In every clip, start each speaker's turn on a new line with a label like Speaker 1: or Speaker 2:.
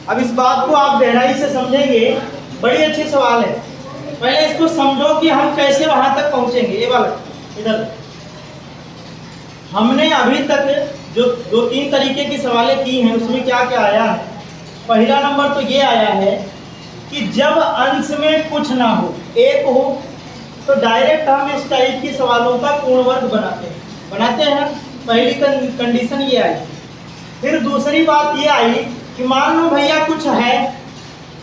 Speaker 1: अब इस बात को आप गहराई से समझेंगे, बड़ी अच्छी सवाल है। पहले इसको समझो कि हम कैसे वहां तक पहुंचेंगे। ये वाला इधर हमने अभी तक जो 2-3 तरीके की सवालें की हैं उसमें क्या क्या आया है। पहला नंबर तो ये आया है कि जब अंश में कुछ ना हो, एक हो, तो डायरेक्ट हम इस टाइप की सवालों का पूर्ण वर्ग बनाते हैं। पहली कंडीशन ये आई। फिर दूसरी बात ये आई कि मान लो भैया कुछ है,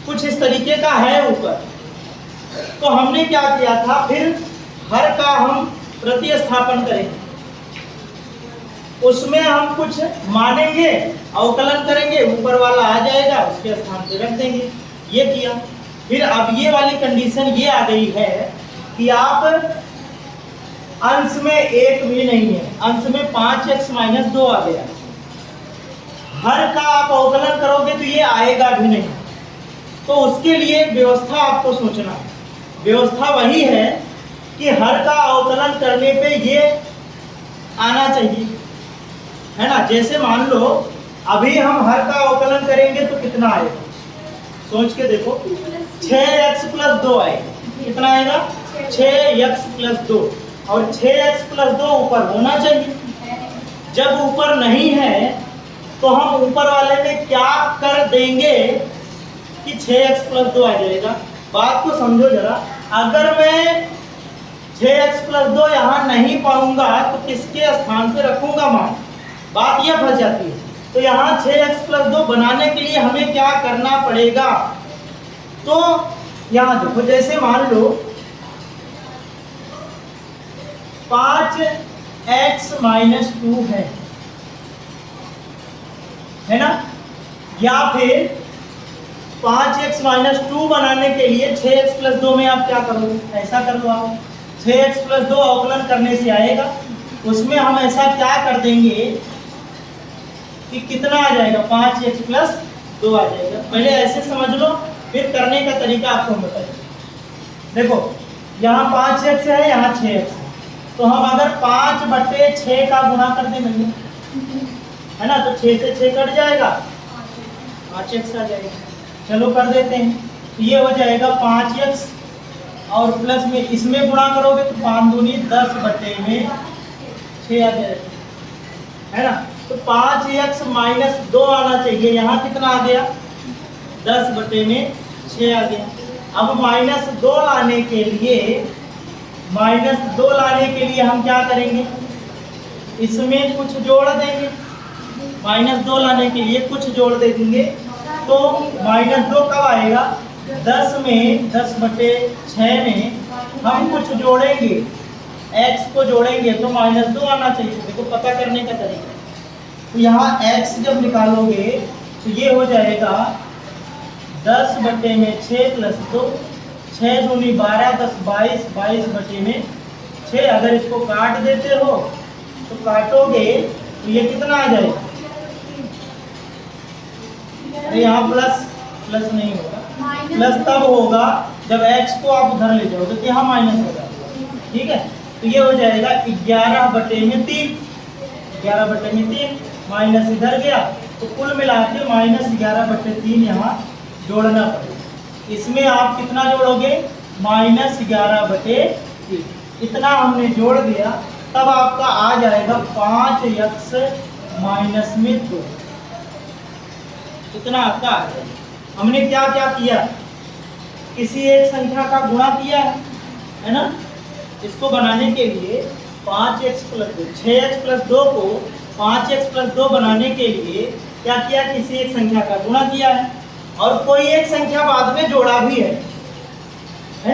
Speaker 1: कुछ इस तरीके का है ऊपर, तो हमने क्या किया था, फिर हर का हम प्रतिस्थापन करेंगे, उसमें हम कुछ मानेंगे, अवकलन करेंगे, ऊपर वाला आ जाएगा, उसके स्थान पे रख देंगे। ये किया। फिर अब ये वाली कंडीशन ये आ गई है कि आप अंश में एक भी नहीं है, अंश में 5x-2 आ गया, हर का आप अवकलन करोगे तो ये आएगा भी नहीं। तो उसके लिए व्यवस्था आपको सोचना है। व्यवस्था वही है कि हर का अवकलन करने पे ये आना चाहिए, है ना। जैसे मान लो अभी हम हर का अवकलन करेंगे तो कितना आएगा, सोच के देखो। 6x+2 आएगा। कितना आएगा? 6x+2। और 6x+2 ऊपर होना चाहिए। जब ऊपर नहीं है तो हम ऊपर वाले में क्या कर देंगे कि 6x+2 आ जाएगा। बात को समझो जरा। अगर मैं 6x+2 यहाँ नहीं पाऊंगा तो किसके स्थान पे रखूंगा मान, बात यह फंस जाती है। तो यहाँ 6x+2 बनाने के लिए हमें क्या करना पड़ेगा, तो यहाँ देखो, जैसे मान लो 5x-2 है ना, या फिर 5x-2 बनाने के लिए 6x+2 में आप क्या करोगे, ऐसा कर लो आप। 6x+2 अवकलन करने से आएगा, उसमें हम ऐसा क्या कर देंगे कि कितना आ जाएगा, 5x+2 आ जाएगा। पहले ऐसे समझ लो, फिर करने का तरीका आपको बताइए। देखो यहाँ 5x है, यहाँ 6x है, तो हम अगर 5/6 का गुणा कर दें भैया, है ना, तो 6 से 6 कट जाएगा, 5x आ जाएगा। चलो कर देते हैं। तो ये हो जाएगा 5x और प्लस में इसमें गुणा करोगे तो 5 दूनी 10/6 आ जाएगा, है ना। तो 5x-2 आना चाहिए, यहाँ कितना आ गया, 10/6 आ गया। अब -2 लाने के लिए हम क्या करेंगे, इसमें कुछ जोड़ देंगे। -2 लाने के लिए कुछ जोड़ दे देंगे, तो -2 कब आएगा, 10 में 10/6 में हम कुछ जोड़ेंगे, x को जोड़ेंगे तो -2 आना चाहिए। देखो पता करने का तरीका, तो यहाँ x जब निकालोगे तो ये हो जाएगा 10/6 + 2, 6 दूनी 12, 10 22, 22/6। अगर इसको काट देते हो तो काटोगे तो ये कितना आ जाएगा, तो यहाँ प्लस नहीं होगा, प्लस तब होगा जब x को आप उधर ले जाओगे तो यहाँ माइनस होगा, ठीक है। तो ये हो जाएगा 11/3, 11/3 माइनस इधर गया, तो कुल मिला के -11/3 यहाँ जोड़ना पड़ेगा। इसमें आप कितना जोड़ोगे, -11/3। इतना हमने जोड़ दिया, तब आपका आ जाएगा 5x-2, इतना आपका आ जाएगा। हमने क्या क्या किया, किसी एक संख्या का गुणा किया है ना। इसको बनाने के लिए 5x+2, 6x+2 को 5x+2 बनाने के लिए क्या किया, किसी एक संख्या का गुणा किया है, और कोई एक संख्या बाद में जोड़ा भी है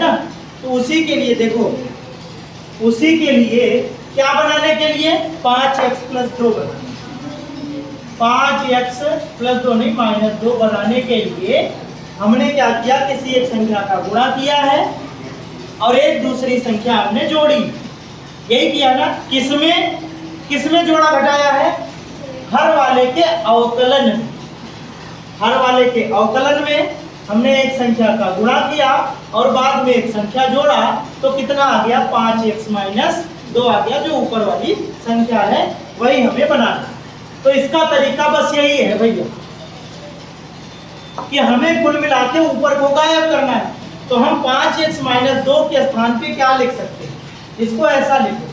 Speaker 1: ना। तो उसी के लिए देखो, उसी के लिए क्या बनाने के लिए, 5x+2 बनाने, 5x+2 नहीं -2 बनाने के लिए हमने क्या किया, किसी एक संख्या का गुणा किया है और एक दूसरी संख्या हमने जोड़ी। यही किया ना। किसमें जोड़ा घटाया है, हर वाले के अवकलन, हर वाले के अवकलन में हमने एक संख्या का गुणा किया और बाद में एक संख्या जोड़ा, तो कितना आ गया, 5x-2 आ गया। जो ऊपर वाली संख्या है वही हमें बनाना। तो इसका तरीका बस यही है भैया। कि हमें कुल मिला के ऊपर को गायब करना है, तो हम 5x माइनस 2 के स्थान पे क्या लिख सकते हैं, इसको ऐसा लिखो।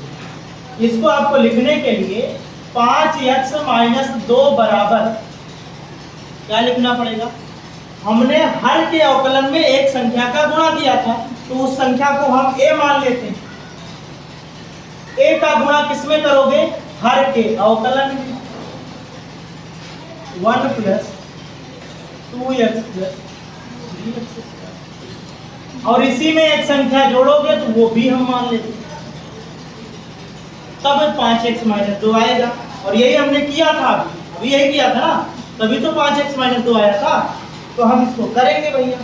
Speaker 1: इसको आपको लिखने के लिए 5x माइनस 2 बराबर क्या लिखना पड़ेगा, हमने हर के अवकलन में एक संख्या का गुणा किया था, तो उस संख्या को हम a मान लेते हैं। a का गुणा किसमें करोगे, हर के अवकलन में। 1 प्लस 2x प्लस 3x, और इसी में एक संख्या जोड़ोगे तो वो भी हम मान लेते हैं, तब 5x माइनस 2 आएगा। और यही हमने किया था, अभी यही किया था ना, तभी तो 5x माइनस 2 आया था। तो हम इसको करेंगे भैया,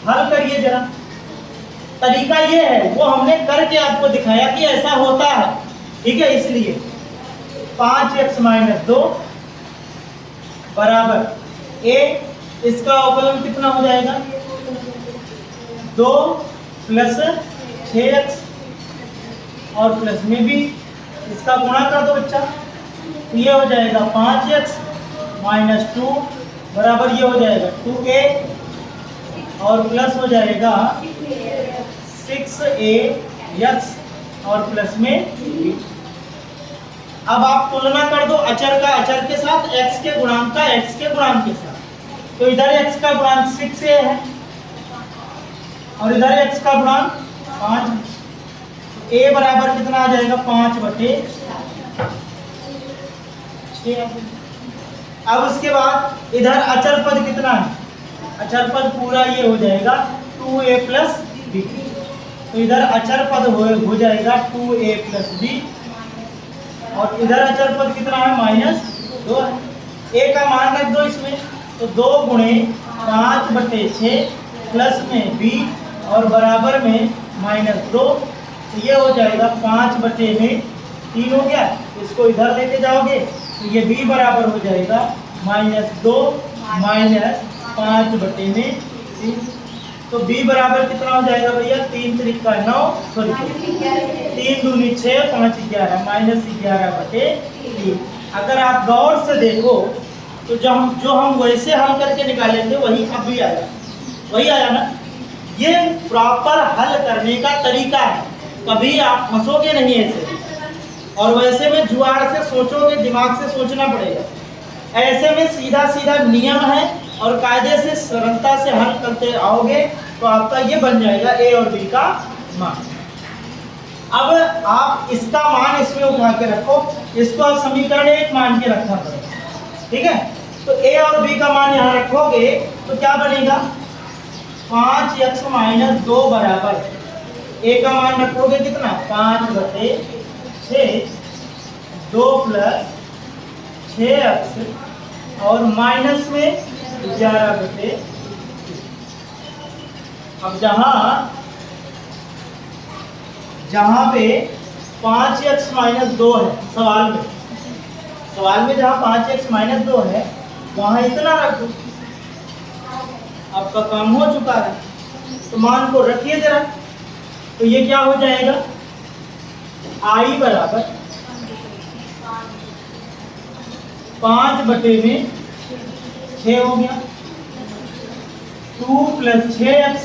Speaker 1: हल करिए जरा। तरीका ये है, वो हमने करके आपको दिखाया कि ऐसा होता है, ठीक है। इसलिए 5x माइनस 2 बराबर a, इसका अवकलन कितना हो जाएगा, 2 प्लस 6x, और प्लस में भी इसका गुणा कर दो बच्चा, तो ये हो जाएगा 5x माइनस 2 बराबर ये हो जाएगा 2a, और प्लस हो जाएगा 6ax, और प्लस में b। अब आप तुलना कर दो अचर का अचर के साथ, x के गुणांक का x के गुणांक के साथ। तो इधर x का गुणांक 6a है और इधर x का गुणांक 5। a बराबर कितना आ जाएगा, 5/6। अब उसके बाद इधर अचर पद कितना है, अचर पद पूरा ये हो जाएगा 2a प्लस b। तो इधर अचर पद हो जाएगा 2a प्लस b, और इधर अचर पद कितना है, -2 है। a का मान रख दो इसमें, तो 2 गुणे 5/6 प्लस में b और बराबर में -2, तो ये हो जाएगा 5/3 हो गया। इसको इधर लेके जाओगे तो ये b बराबर हो जाएगा -2 माइनस 5/3। तो b बराबर कितना हो जाएगा भैया, 3 त्रिका 9, सॉरी 3 दूनी 6, 5 11, -11/3। अगर आप गौर से देखो तो जो हम वैसे हल करके निकाले थे वही अब भी आया, वही आया ना। ये प्रॉपर हल करने का तरीका है, कभी आप फंसोगे नहीं ऐसे। और वैसे में जुआड़ से सोचोगे, दिमाग से सोचना पड़ेगा। ऐसे में सीधा सीधा नियम है और कायदे से सरलता से हल करते आओगे तो आपका ये बन जाएगा a और b का मान। अब आप इसका मान इसमें उठा के रखो, इसको आप समीकरण 1 मान के रखना पड़ेगा, ठीक है। तो a और b का मान यहाँ रखोगे तो क्या बनेगा, 5x माइनस 2 बराबर a का मान रखोगे कितना, 5/6, 2 प्लस 6x और माइनस में 11/। अब जहां पे 5x माइनस 2 है सवाल में जहां 5x माइनस 2 है वहां इतना रखो, आपका काम हो चुका है। तो मान को रखिए जरा, तो ये क्या हो जाएगा, i बराबर 5/6 हो गया, 2 प्लस 6x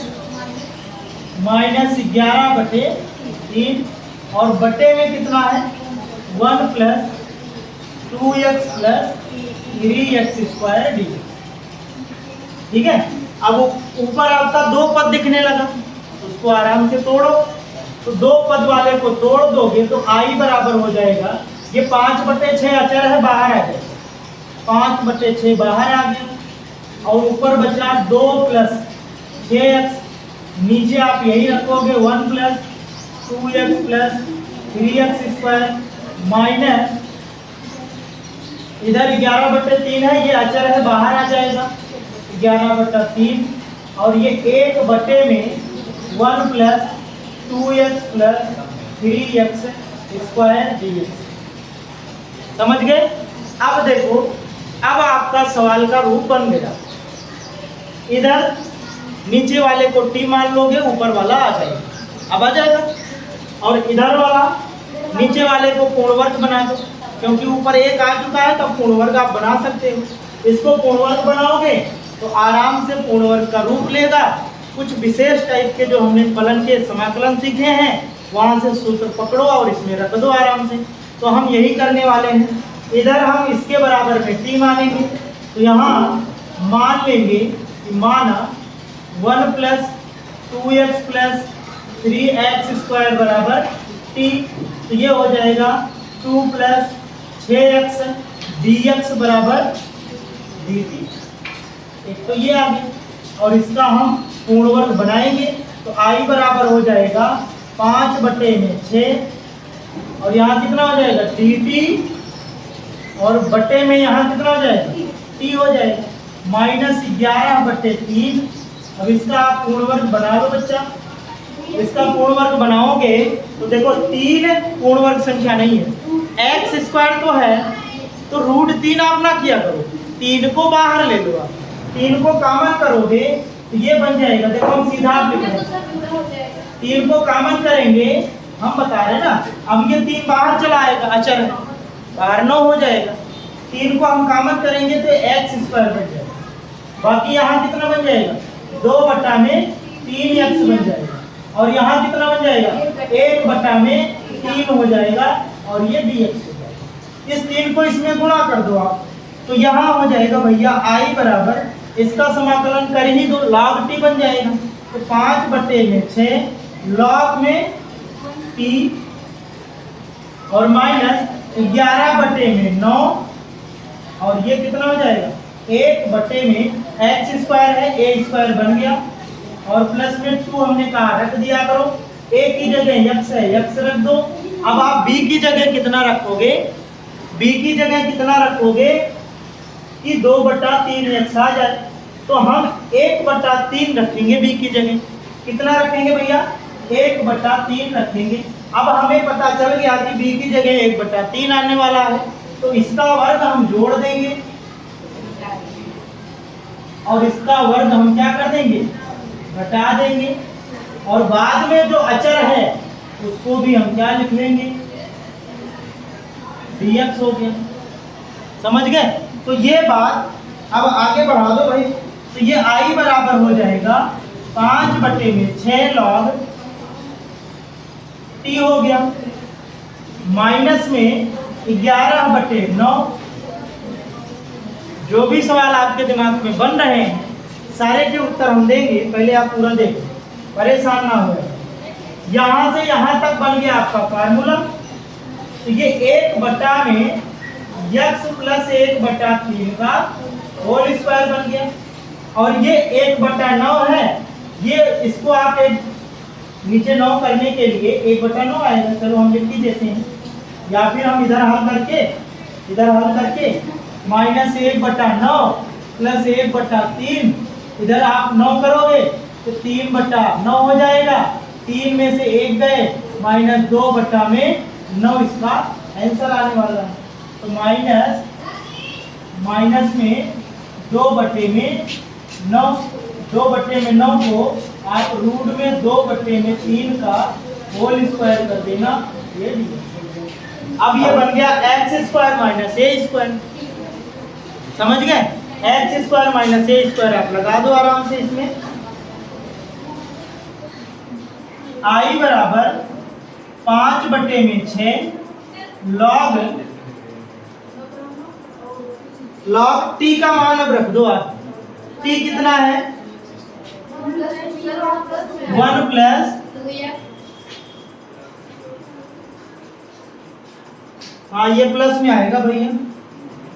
Speaker 1: माइनस 11/3, और बटे में कितना है, 1 plus 2x plus 3x square D. ठीक है। अब ऊपर आपका 2 पद दिखने लगा, उसको आराम से तोड़ो। तो 2 पद वाले को तोड़ दोगे तो i बराबर हो जाएगा, ये 5/6 अचर है, बाहर आ जाएगा, 5/6 बाहर आ गया, और ऊपर बचा 2 प्लस 6x, नीचे आप यही रखोगे 1 plus 2x plus 3x square minus, इधर 11/3 है, ये अचर है, बाहर आ जाएगा 11/3, और ये 1 में 1 plus 2x plus 3x square dx। समझ गए। अब देखो, अब आपका सवाल का रूप बन गया। इधर नीचे वाले को t मान लोगे, ऊपर वाला आ जाएगा, अब आ जाएगा। और इधर वाला नीचे वाले को पूर्ण वर्ग बना दो, क्योंकि ऊपर 1 आ चुका है, तब पूर्ण वर्ग आप बना सकते हो। इसको पूर्ण वर्ग बनाओगे तो आराम से पूर्ण वर्ग का रूप लेगा। कुछ विशेष टाइप के जो हमने फलन के समाकलन सीखे हैं वहां से सूत्र पकड़ो और इसमें रख दो आराम से। तो हम यही करने वाले हैं। इधर हम इसके बराबर में t मानेंगे, तो यहाँ मान लेंगे कि माना 1 + 2x + 3x² बराबर t। तो ये हो जाएगा 2 + 6x dx बराबर dt। एक तो ये आ गया और इसका हम पूर्ण वर्ग बनाएंगे तो i बराबर हो जाएगा 5/6 और यहाँ कितना हो जाएगा dt और बटे में यहाँ कितना हो जाएगा t हो जाएगा -11/3। अब इसका आप पूर्ण वर्ग बना लो बच्चा। इसका पूर्ण वर्ग बनाओगे तो देखो 3 पूर्ण वर्ग संख्या नहीं है, x² तो है, तो √3 आप ना किया करो, 3 को बाहर ले लो। आप 3 को कॉमन करोगे तो ये बन जाएगा। देखो हम सीधा आप लिख रहे हैं, 3 को कॉमन करेंगे, हम बता रहे हैं ना। अब ये 3 बाहर चला आएगा, अचर है, बाहर 9 हो जाएगा। 3 को हम कॉमन करेंगे तो x² बन जाएगा। बाकी यहाँ कितना बन जाएगा 2/3x बन जाएगा और यहाँ कितना बन जाएगा 1/3 हो जाएगा और ये dx हो जाएगा। इस 3 को इसमें गुणा कर दो आप, तो यहाँ हो जाएगा भैया i बराबर, इसका समाकलन कर ही दो, log t बन जाएगा। तो 5/6 log में t और -11/9 और ये कितना हो जाएगा 1/x² है, a² बन गया और प्लस में 2 हमने कहा रख दिया करो। a की जगह x है, x रख दो। अब आप b की जगह कितना रखोगे, b की जगह कितना रखोगे कि 2/3x आ जाए, तो हम 1/3 रखेंगे b की जगह। कितना रखेंगे भैया 1/3 रखेंगे। अब हमें पता चल गया कि b की जगह 1/3 आने वाला है, तो इसका वर्ग हम जोड़ देंगे और इसका वर्ग हम क्या कर देंगे घटा देंगे और बाद में जो अचर है उसको भी हम क्या लिख लेंगे dx हो गया। समझ गए? तो ये बात अब आगे बढ़ा दो भाई। तो ये i बराबर हो जाएगा 5/6 log t हो गया, माइनस में 11/9। जो भी सवाल आपके दिमाग में बन रहे हैं सारे के उत्तर हम देंगे, पहले आप पूरा देखो, परेशान ना हो। यहाँ से यहाँ तक बन गया आपका फार्मूला। तो ये 1 में x + 1/3 का होल स्क्वायर बन गया और ये 1/9 है। ये इसको आप एक नीचे 9 करने के लिए 1/9 आएगा। चलो हम लिख ही देते हैं, या फिर हम इधर हल करके -1/9 + 1/3 इधर आप 9 करोगे तो 3/9 हो जाएगा। 3 में से 1 गए, -2/9 इसका आंसर आने वाला है। तो माइनस में 2/9, 2/9 को आप रूट में 2/3 का होल स्क्वायर कर देना, ये अब ये बन गया x² - a²। समझ गए? x² - a² आप लगा दो आराम से इसमें। i बराबर 5/6 log t का मान अब रख दो आप। t कितना है 1 + हाँ ये प्लस में आएगा भैया,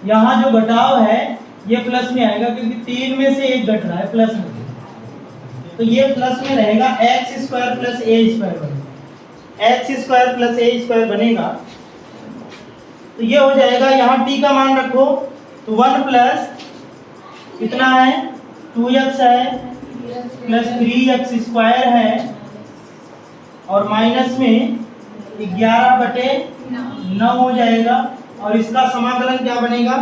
Speaker 1: यहाँ जो घटाव है ये प्लस में आएगा क्योंकि 3 में से 1 घट रहा है प्लस में, तो ये प्लस में रहेगा। x² + a² बनेगा, x² + a² बनेगा। तो ये हो जाएगा, यहाँ t का मान रखो तो 1 + कितना है 2x है + 3x² है और माइनस में 11/9 हो जाएगा और इसका समाकलन क्या बनेगा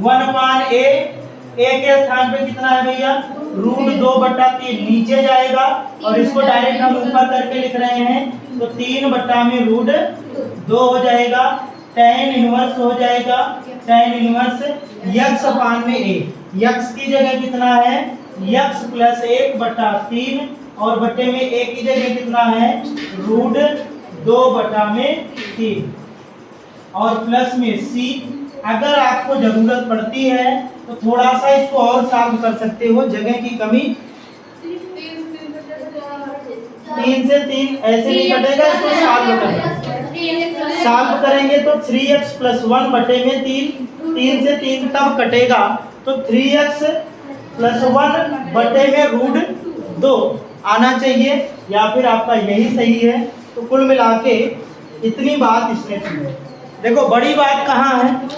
Speaker 1: 1/a। a के स्थान पे कितना है भैया √2/3 नीचे जाएगा और इसको डायरेक्ट हम ऊपर करके लिख रहे हैं, तो 3 बट्टा में √2 हो जाएगा tan इनवर्स हो जाएगा tan इनवर्स x अपान में a। x की जगह कितना है x प्लस 1/3 और बटे में a की जगह कितना है √2/3 और प्लस में c। अगर आपको जरूरत पड़ती है तो थोड़ा सा इसको और साफ कर सकते हो, जगह की कमी 3 से 3 ऐसे नहीं कटेगा, इसको सॉल्व करेंगे तो 3x + 1 बटे में 3 से 3 तब कटेगा तो 3x + 1 बटे में √2 आना चाहिए, या फिर आपका यही सही है। तो कुल मिला के इतनी बात इसमें थी। देखो बड़ी बात कहाँ है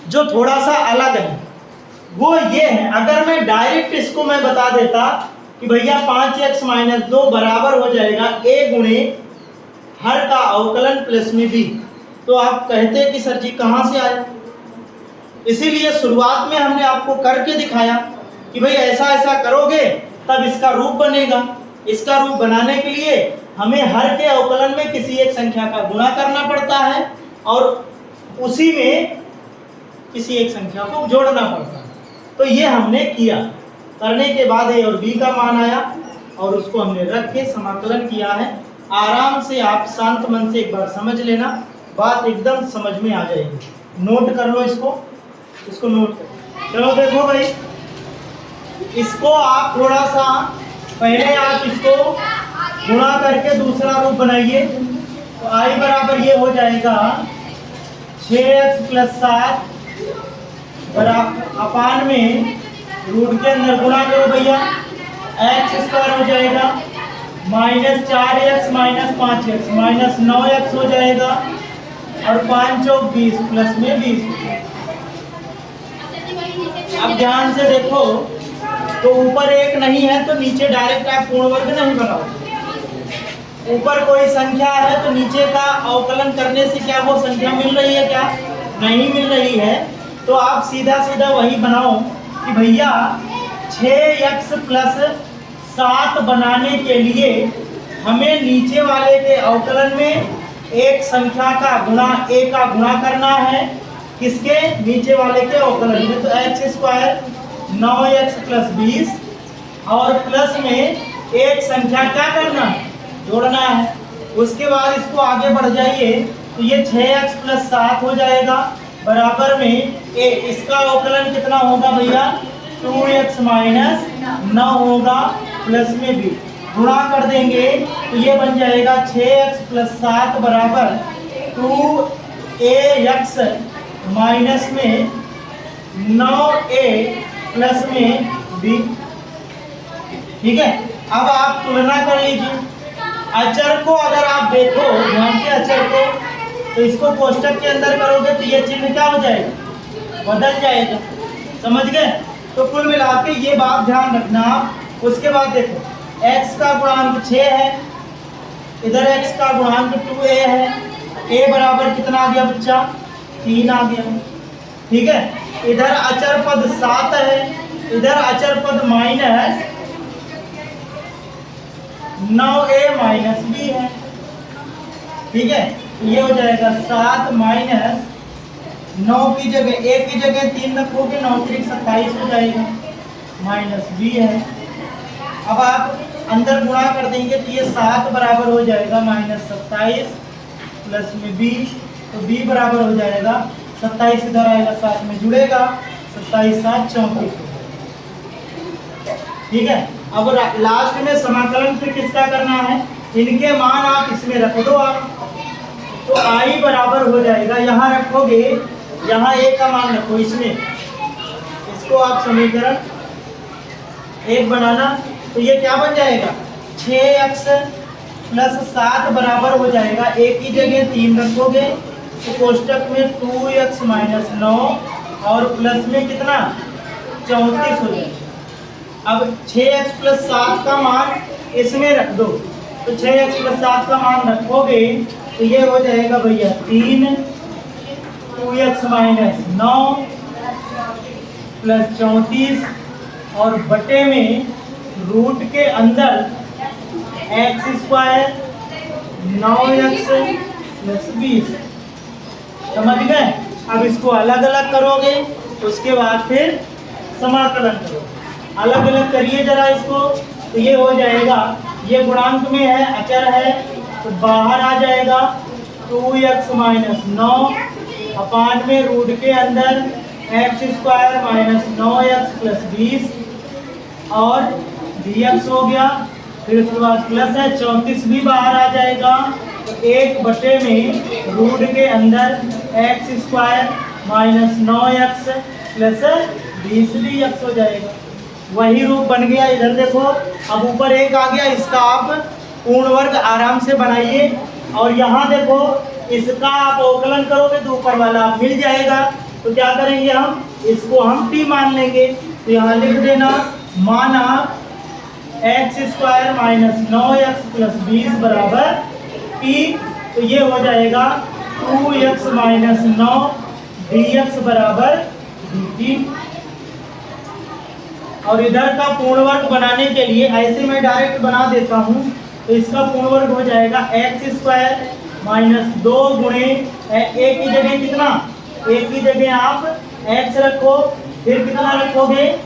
Speaker 1: जो थोड़ा सा अलग है वो ये है, अगर मैं डायरेक्ट इसको मैं बता देता कि भैया 5x - 2 बराबर हो जाएगा a गुणे हर का अवकलन प्लस में b, तो आप कहते कि सर जी कहाँ से आया। इसीलिए शुरुआत में हमने आपको करके दिखाया कि भाई ऐसा ऐसा करोगे तब इसका रूप बनेगा। इसका रूप बनाने के लिए हमें हर के अवकलन में किसी एक संख्या का गुणा करना पड़ता है और उसी में किसी एक संख्या को जोड़ना पड़ता है। तो ये हमने किया, करने के बाद a और b का मान आया और उसको हमने रख के समाकलन किया है। आराम से आप शांत मन से एक बार समझ लेना, बात एकदम समझ में आ जाएगी। नोट कर लो इसको नोट कर। चलो देखो भाई, इसको आप थोड़ा सा पहले आप इसको गुणा करके दूसरा रूप बनाइए। तो i बराबर ये हो जाएगा 6x + 7 अपान में रूट के अंदर गुणा करो भैया, x² हो जाएगा -4x - 5x -9x हो जाएगा और 5 चौक 20 प्लस में 20। अब ध्यान से देखो तो ऊपर 1 नहीं है तो नीचे डायरेक्ट आप पूर्ण वर्ग नहीं बनाओ। ऊपर कोई संख्या है तो नीचे का अवकलन करने से क्या वो संख्या मिल रही है, क्या नहीं मिल रही है, तो आप सीधा सीधा वही बनाओ कि भैया 6x + 7 बनाने के लिए हमें नीचे वाले के अवकलन में एक संख्या का गुणा a का गुणा करना है, किसके नीचे वाले के अवकलन में। तो x² 9x + 20 और प्लस में एक संख्या क्या करना जोड़ना है। उसके बाद इसको आगे बढ़ जाइए तो ये 6x + 7 हो जाएगा बराबर में a। इसका अवकलन कितना होगा भैया 2x - 9 होगा प्लस में b, गुणा कर देंगे तो ये बन जाएगा 6x + 7 बराबर 2ax माइनस में 9a प्लस में b। ठीक है, अब आप तुलना कर लीजिए। अचर को अगर आप देखो ध्यान से अचर को, तो इसको कोष्टक के अंदर करोगे तो ये चिन्ह क्या हो जाएगा बदल जाएगा, समझ गए। तो कुल मिला के ये बात ध्यान रखना। उसके बाद देखो x का गुणांक 6 है, इधर x का गुणांक 2a है, a बराबर कितना आ गया बच्चा 3 आ गया। ठीक है, इधर अचर पद 7 है, इधर अचर पद -9a - b है। ठीक है, ये हो जाएगा 7 - 9 की जगह a की जगह 3 रखोगे 9 × 27 हो जाएगा -b है। अब आप अंदर गुणा कर देंगे तो ये 7 बराबर हो जाएगा -27 प्लस में b, तो b बराबर हो जाएगा 27 इधर आएगा 7 में जुड़ेगा 27 7 34। ठीक है, अब लास्ट में समाकलन फिर किसका करना है, इनके मान आप इसमें रख दो आप, तो i बराबर हो जाएगा, यहाँ रखोगे यहाँ a का मान रखो इसमें, इसको आप समीकरण 1 बनाना तो ये क्या बन जाएगा 6x + 7 बराबर हो जाएगा, a की जगह 3 रखोगे तो कोष्टक में 2x - 9 और प्लस में कितना 34 हो जाएगा। अब 6x + 7 का मान इसमें रख दो, तो 6x + 7 का मान रखोगे तो ये हो जाएगा भैया 3 2x - 9 + 34 और बटे में रूट के अंदर x² 9x + 20। समझ गए। अब इसको अलग अलग करोगे, उसके बाद फिर समाकलन करो। अलग अलग करिए जरा इसको, तो ये हो जाएगा, ये गुणांक में है, अचर है, तो बाहर आ जाएगा 2x माइनस 9 अपान में रूट के अंदर x square minus 9x plus 20 और dx हो गया। फिर उसके बाद प्लस है 34 भी बाहर आ जाएगा, तो 1 में रूट के अंदर x square minus 9x plus 20 dx हो जाएगा। वही रूप बन गया। इधर देखो, अब ऊपर 1 आ गया, इसका आप पूर्ण वर्ग आराम से बनाइए। और यहाँ देखो, इसका आप अवकलन करोगे तो ऊपर वाला आप मिल जाएगा। तो क्या करेंगे हम, इसको हम t मान लेंगे। तो यहाँ लिख देना, माना x square minus 9x plus 20 बराबर t। तो ये हो जाएगा 2x माइनस 9 dx बराबर dt। और इधर का पूर्ण वर्ग बनाने के लिए ऐसे मैं डायरेक्ट बना देता हूँ। तो इसका पूर्ण वर्ग हो जाएगा x स्क्वायर माइनस 2 गुणे एक की जगह कितना, एक की जगह आप x रखो, फिर कितना रखोगे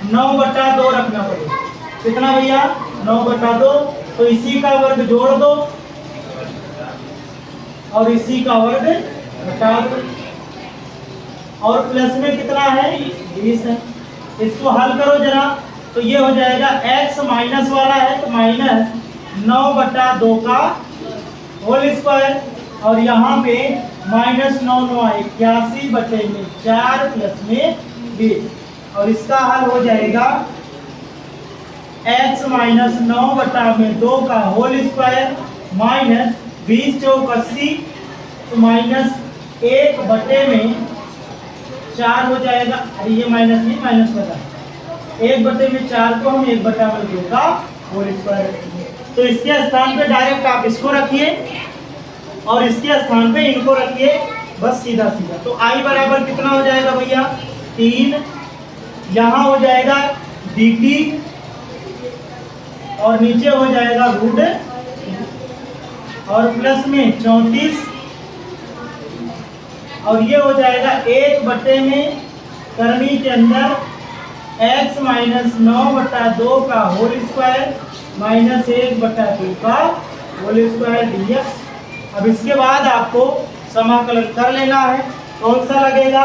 Speaker 1: 9/2 रखना पड़ेगा। कितना भैया 9/2। तो इसी का वर्ग जोड़ दो और इसी का वर्ग घटा दो, और प्लस में कितना है 20 है। इसको हल करो जरा, तो ये हो जाएगा x माइनस वाला है तो माइनस 9/2 का होल स्क्वायर, और यहाँ पे माइनस 9 9 81/4 प्लस में 20। और इसका हल हो जाएगा x माइनस 9/2 का होल स्क्वायर माइनस 20 चौक 80, तो माइनस 1/4 हो जाएगा। अरे ये माइनस नहीं, माइनस बता 1/4 को हम 1/2 का होल स्क्वायर रखेंगे। तो इसके स्थान पे डायरेक्ट आप इसको रखिए और इसके स्थान पे इनको रखिए, बस सीधा सीधा। तो i बराबर कितना हो जाएगा भैया 3, यहाँ हो जाएगा dt और नीचे हो जाएगा रूट, और प्लस में 34, और ये हो जाएगा 1 करनी के अंदर x माइनस 9/2 का होल स्क्वायर माइनस 1/2 का होल स्क्वायर dx। अब इसके बाद आपको समाकलन कर लेना है। कौन सा लगेगा,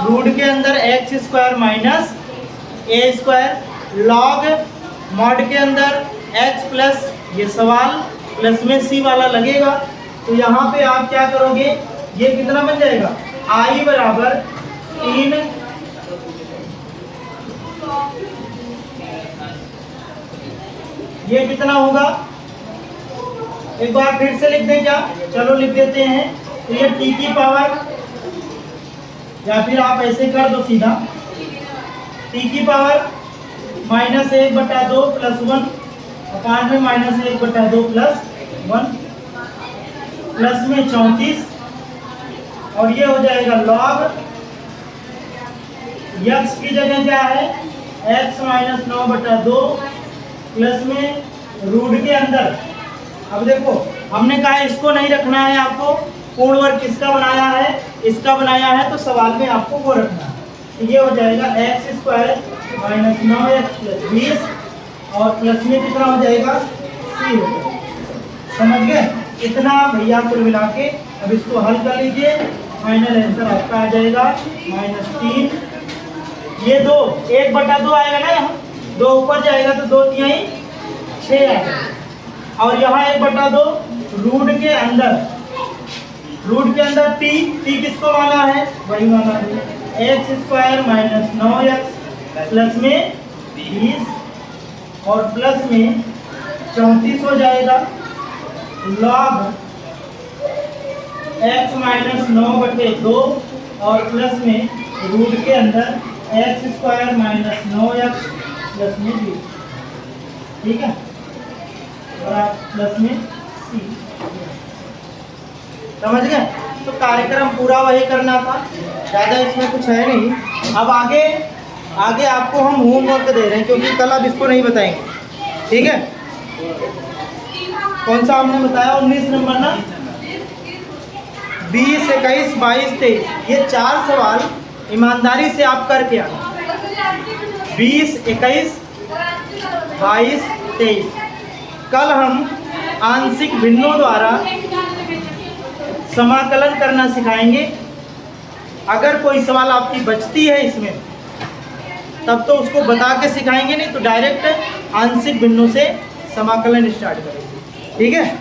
Speaker 1: रूट के अंदर x square minus a square log mod के अंदर x प्लस ये सवाल प्लस में c वाला लगेगा। तो यहाँ पे आप क्या करोगे, ये कितना बन जाएगा i बराबर 3, ये कितना होगा, एक बार फिर से लिख दें क्या, चलो लिख देते हैं। तो ये t की पावर, या फिर आप ऐसे कर दो सीधा, t की पावर माइनस 1/2 प्लस 1 अपान में माइनस 1/2 प्लस 1 प्लस में 34, और ये हो जाएगा लॉग x की जगह क्या है x माइनस 9/2 प्लस में रूट के अंदर। अब देखो हमने कहा इसको नहीं रखना है, आपको पूर्ण वर्ग किसका बनाया है, इसका बनाया है, तो सवाल में आपको वो रखना है। तो ये हो जाएगा x square minus 9x plus 20 और प्लस में कितना हो जाएगा c हो जाएगा। समझ गए इतना भैया कुल मिला के। अब इसको हल कर लीजिए, फाइनल आंसर आपका आ जाएगा -3। ये 2 1/2 आएगा ना, यहाँ 2 ऊपर जाएगा तो 2 तिहाई 6 आएगा, और यहाँ 1/2 रूट के अंदर t किसको माना है, वही माना है x square minus 9x plus में 20 और प्लस में 34 हो जाएगा लॉग x माइनस 9/2 और प्लस में रूट के अंदर x square minus 9x plus में 20, ठीक है, और प्लस में c। समझ गए। तो कार्यक्रम पूरा वही करना था, ज़्यादा इसमें कुछ है नहीं। अब आगे आपको हम होमवर्क दे रहे हैं, क्योंकि कल अब इसको नहीं बताएंगे, ठीक है। कौन सा हमने बताया 19 नंबर ना, 20, 21, 22, 23 ये 4 सवाल ईमानदारी से आप करके आना। 20, 21, 22, 23 कल हम आंशिक भिन्नों द्वारा समाकलन करना सिखाएंगे। अगर कोई सवाल आपकी बचती है इसमें तब तो उसको बता के सिखाएंगे, नहीं तो डायरेक्ट आंशिक भिन्नों से समाकलन स्टार्ट करेंगे। ठीक है।